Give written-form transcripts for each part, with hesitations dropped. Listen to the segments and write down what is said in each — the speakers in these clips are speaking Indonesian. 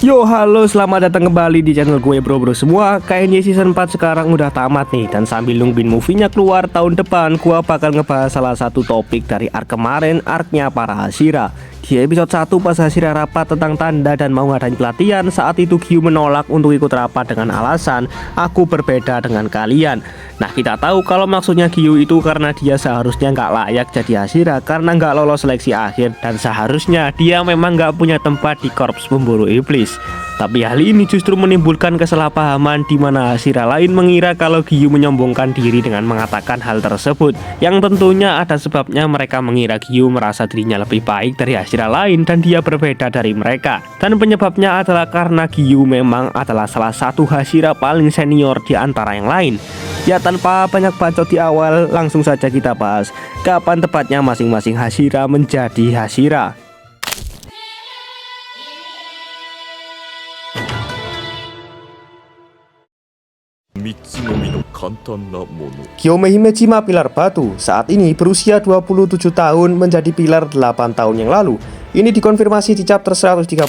Yo halo, selamat datang kembali di channel gue bro semua. Kayaknya season 4 sekarang udah tamat nih. Dan sambil nungguin movie-nya keluar tahun depan, gue bakal ngebahas salah satu topik dari arc kemarin, arc-nya para Hashira. Di episode 1 pas Hashira rapat tentang tanda dan mau ngadain pelatihan, saat itu Gyu menolak untuk ikut rapat dengan alasan aku berbeda dengan kalian. Nah, kita tahu kalau maksudnya Gyu itu karena dia seharusnya nggak layak jadi Hashira karena nggak lolos seleksi akhir, dan seharusnya dia memang nggak punya tempat di korps pemburu iblis. Tapi hal ini justru menimbulkan kesalahpahaman di mana Hashira lain mengira kalau Gyu menyombongkan diri dengan mengatakan hal tersebut, yang tentunya ada sebabnya. Mereka mengira Gyu merasa dirinya lebih baik dari Hashira lain dan dia berbeda dari mereka. Dan penyebabnya adalah karena Gyu memang adalah salah satu Hashira paling senior di antara yang lain. Ya, tanpa banyak bacot di awal, langsung saja kita bahas kapan tepatnya masing-masing Hashira menjadi Hashira. Gyoume Himejima pilar batu saat ini berusia 27 tahun menjadi pilar 8 tahun yang lalu. Ini dikonfirmasi di chapter 138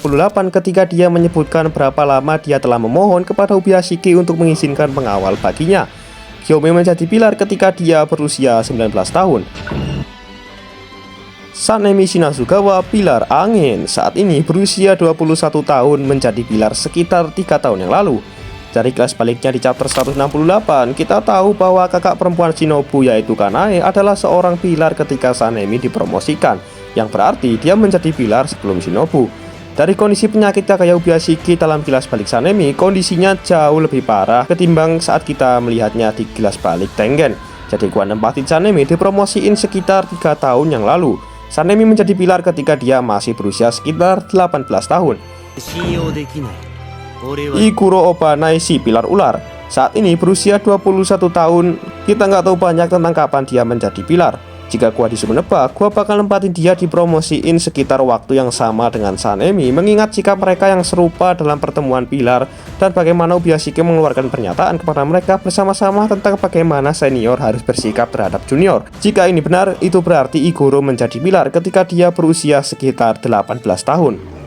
ketika dia menyebutkan berapa lama dia telah memohon kepada Ubuyashiki untuk mengizinkan pengawal baginya. Gyoume menjadi pilar ketika dia berusia 19 tahun. Sanemi Shinazugawa pilar angin saat ini berusia 21 tahun menjadi pilar sekitar 3 tahun yang lalu. Dari kelas baliknya di chapter 168, kita tahu bahwa kakak perempuan Shinobu yaitu Kanae adalah seorang pilar ketika Sanemi dipromosikan, yang berarti dia menjadi pilar sebelum Shinobu. Dari kondisi penyakitnya kayak Ubuyashiki dalam kilas balik Sanemi, kondisinya jauh lebih parah ketimbang saat kita melihatnya di kilas balik Tengen. Jadi gua nempatin Sanemi dipromosiin sekitar 3 tahun yang lalu. Sanemi menjadi pilar ketika dia masih berusia sekitar 18 tahun. Ikuro Obanai si pilar ular saat ini berusia 21 tahun. Kita nggak tahu banyak tentang kapan dia menjadi pilar. Jika gua disuruh nebak, gua bakal nempatin dia dipromosiin sekitar waktu yang sama dengan Sanemi, mengingat sikap mereka yang serupa dalam pertemuan pilar dan bagaimana Ubuyashiki mengeluarkan pernyataan kepada mereka bersama-sama tentang bagaimana senior harus bersikap terhadap junior. Jika ini benar, itu berarti Iguro menjadi pilar ketika dia berusia sekitar 18 tahun.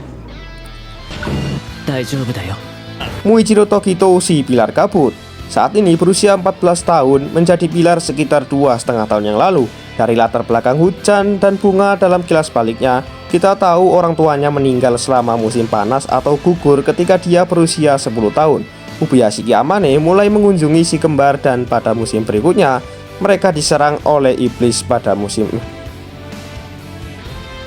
Muichiro Tokito si pilar kabut saat ini berusia 14 tahun menjadi pilar sekitar 2,5 tahun yang lalu. Dari latar belakang hujan dan bunga dalam kilas baliknya, kita tahu orang tuanya meninggal selama musim panas atau gugur ketika dia berusia 10 tahun. Ubuyashiki Amane mulai mengunjungi si kembar dan pada musim berikutnya mereka diserang oleh iblis pada musim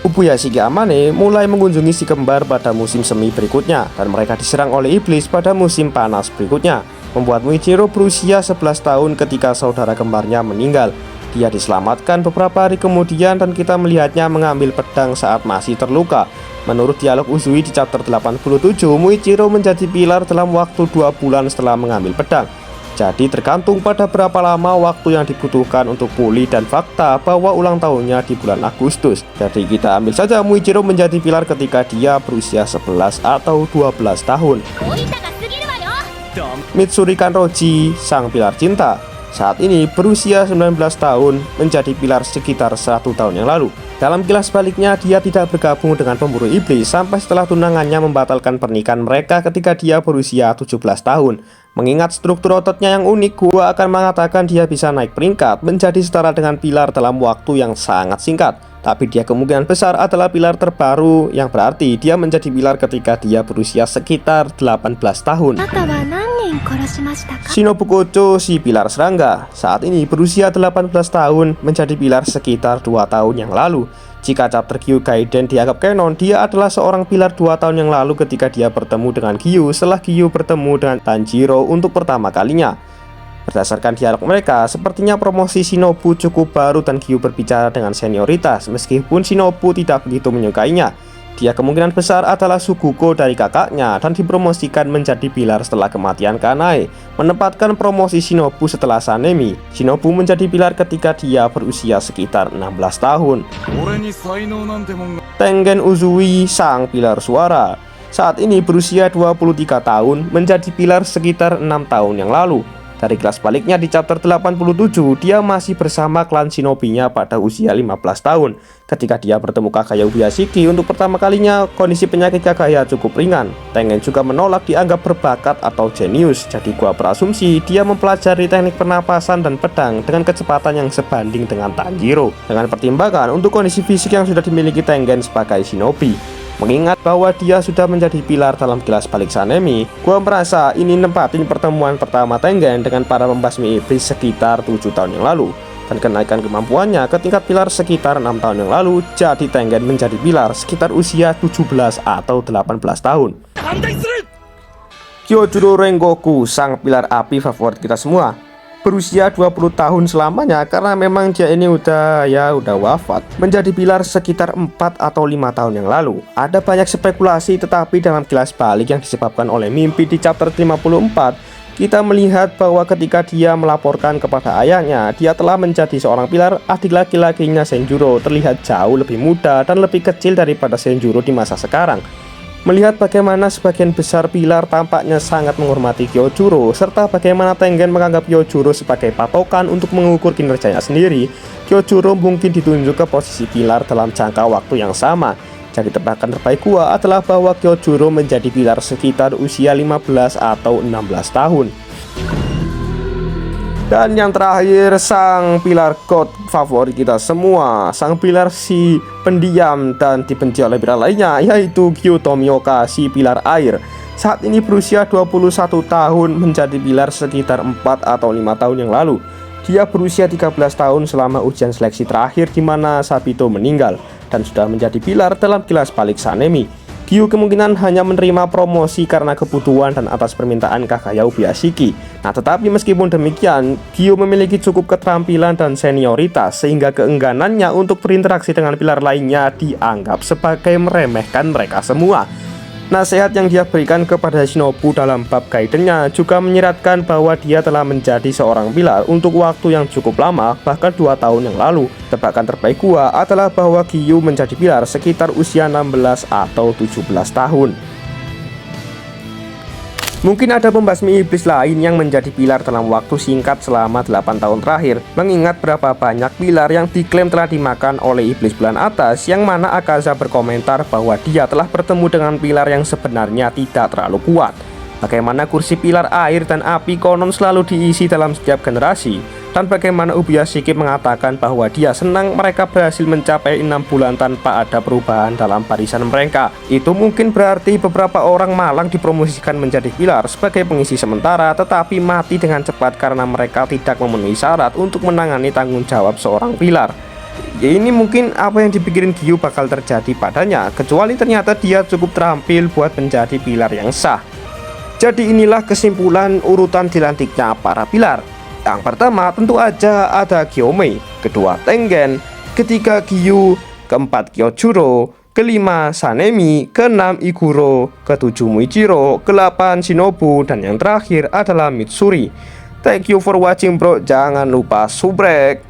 Ubuyashiki Amane mulai mengunjungi si kembar pada musim semi berikutnya dan mereka diserang oleh iblis pada musim panas berikutnya, membuat Muichiro berusia 11 tahun ketika saudara kembarnya meninggal. Dia diselamatkan beberapa hari kemudian dan kita melihatnya mengambil pedang saat masih terluka. Menurut dialog Uzui di chapter 87, Muichiro menjadi pilar dalam waktu 2 bulan setelah mengambil pedang. Jadi tergantung pada berapa lama waktu yang dibutuhkan untuk pulih dan fakta bahwa ulang tahunnya di bulan Agustus. Jadi kita ambil saja Muichiro menjadi pilar ketika dia berusia 11 atau 12 tahun. Mitsuri Kanroji, sang pilar cinta, saat ini berusia 19 tahun menjadi pilar sekitar 1 tahun yang lalu. Dalam kilas baliknya, dia tidak bergabung dengan pemburu iblis sampai setelah tunangannya membatalkan pernikahan mereka ketika dia berusia 17 tahun. Mengingat struktur ototnya yang unik, gua akan mengatakan dia bisa naik peringkat menjadi setara dengan pilar dalam waktu yang sangat singkat. Tapi dia kemungkinan besar adalah pilar terbaru, yang berarti dia menjadi pilar ketika dia berusia sekitar 18 tahun. Shinobu Kocho si pilar serangga saat ini berusia 18 tahun menjadi pilar sekitar 2 tahun yang lalu. Jika chapter Gyu Gaiden dianggap canon, dia adalah seorang pilar 2 tahun yang lalu ketika dia bertemu dengan Gyu setelah Gyu bertemu dengan Tanjiro untuk pertama kalinya. Berdasarkan dialog mereka, sepertinya promosi Shinobu cukup baru dan Gyu berbicara dengan senioritas meskipun Shinobu tidak begitu menyukainya. Dia kemungkinan besar adalah Suguko dari kakaknya dan dipromosikan menjadi pilar setelah kematian Kanae, menempatkan promosi Shinobu setelah Sanemi. Shinobu menjadi pilar ketika dia berusia sekitar 16 tahun. Tengen Uzui, sang pilar suara, saat ini berusia 23 tahun menjadi pilar sekitar 6 tahun yang lalu. Dari kelas baliknya di chapter 87, dia masih bersama klan shinobi-nya pada usia 15 tahun. Ketika dia bertemu Kagaya Ubuyashiki untuk pertama kalinya, kondisi penyakit Kagaya cukup ringan. Tengen juga menolak dianggap berbakat atau jenius, jadi gua berasumsi dia mempelajari teknik pernapasan dan pedang dengan kecepatan yang sebanding dengan Tanjiro. Dengan pertimbangan untuk kondisi fisik yang sudah dimiliki Tengen sebagai shinobi, mengingat bahwa dia sudah menjadi pilar dalam kilas balik Sanemi, gua merasa ini nempatin pertemuan pertama Tengen dengan para pembasmi iblis sekitar 7 tahun yang lalu. Dan kenaikan kemampuannya ke tingkat pilar sekitar 6 tahun yang lalu, jadi Tengen menjadi pilar sekitar usia 17 atau 18 tahun. Kyojuro Rengoku, sang pilar api favorit kita semua, berusia 20 tahun selamanya karena memang dia ini udah wafat, menjadi pilar sekitar 4 atau 5 tahun yang lalu. Ada banyak spekulasi, tetapi dalam kilas balik yang disebabkan oleh mimpi di chapter 54, kita melihat bahwa ketika dia melaporkan kepada ayahnya dia telah menjadi seorang pilar, adik laki-lakinya Senjuro terlihat jauh lebih muda dan lebih kecil daripada Senjuro di masa sekarang. Melihat bagaimana sebagian besar pilar tampaknya sangat menghormati Kyojuro, serta bagaimana Tengen menganggap Kyojuro sebagai patokan untuk mengukur kinerjanya sendiri, Kyojuro mungkin ditunjuk ke posisi pilar dalam jangka waktu yang sama. Jadi tebakan terbaik gua adalah bahwa Kyojuro menjadi pilar sekitar usia 15 atau 16 tahun. Dan yang terakhir, sang pilar god favorit kita semua, sang pilar si pendiam dan dibenci oleh pilar lainnya, yaitu Gyuto Tomioka, si pilar air. Saat ini berusia 21 tahun, menjadi pilar sekitar 4 atau 5 tahun yang lalu. Dia berusia 13 tahun selama ujian seleksi terakhir di mana Sabito meninggal, dan sudah menjadi pilar dalam kilas balik Sanemi. Gyu kemungkinan hanya menerima promosi karena kebutuhan dan atas permintaan Kagaya Ubuyashiki. Nah, tetapi meskipun demikian, Gyu memiliki cukup keterampilan dan senioritas sehingga keengganannya untuk berinteraksi dengan pilar lainnya dianggap sebagai meremehkan mereka semua. Nasihat yang dia berikan kepada Shinobu dalam bab guidance-nya juga menyiratkan bahwa dia telah menjadi seorang pilar untuk waktu yang cukup lama, bahkan 2 tahun yang lalu. Tebakan terbaik gua adalah bahwa Gyu menjadi pilar sekitar usia 16 atau 17 tahun. Mungkin ada pembasmi iblis lain yang menjadi pilar dalam waktu singkat selama 8 tahun terakhir, mengingat berapa banyak pilar yang diklaim telah dimakan oleh iblis bulan atas, yang mana Akaza berkomentar bahwa dia telah bertemu dengan pilar yang sebenarnya tidak terlalu kuat. Bagaimana kursi pilar air dan api konon selalu diisi dalam setiap generasi, dan bagaimana Ubuyashiki mengatakan bahwa dia senang mereka berhasil mencapai 6 bulan tanpa ada perubahan dalam barisan mereka. Itu mungkin berarti beberapa orang malang dipromosikan menjadi pilar sebagai pengisi sementara, tetapi mati dengan cepat karena mereka tidak memenuhi syarat untuk menangani tanggung jawab seorang pilar. Ya, ini mungkin apa yang dipikirin Gyu bakal terjadi padanya, kecuali ternyata dia cukup terampil buat menjadi pilar yang sah. Jadi inilah kesimpulan urutan dilantiknya para pilar. Yang pertama tentu aja ada Gyomei, kedua Tengen, ketiga Gyu, keempat Kyojuro, kelima Sanemi, keenam Iguro, ketujuh Muichiro, ke-8 Shinobu, dan yang terakhir adalah Mitsuri. Thank you for watching bro, jangan lupa subrek.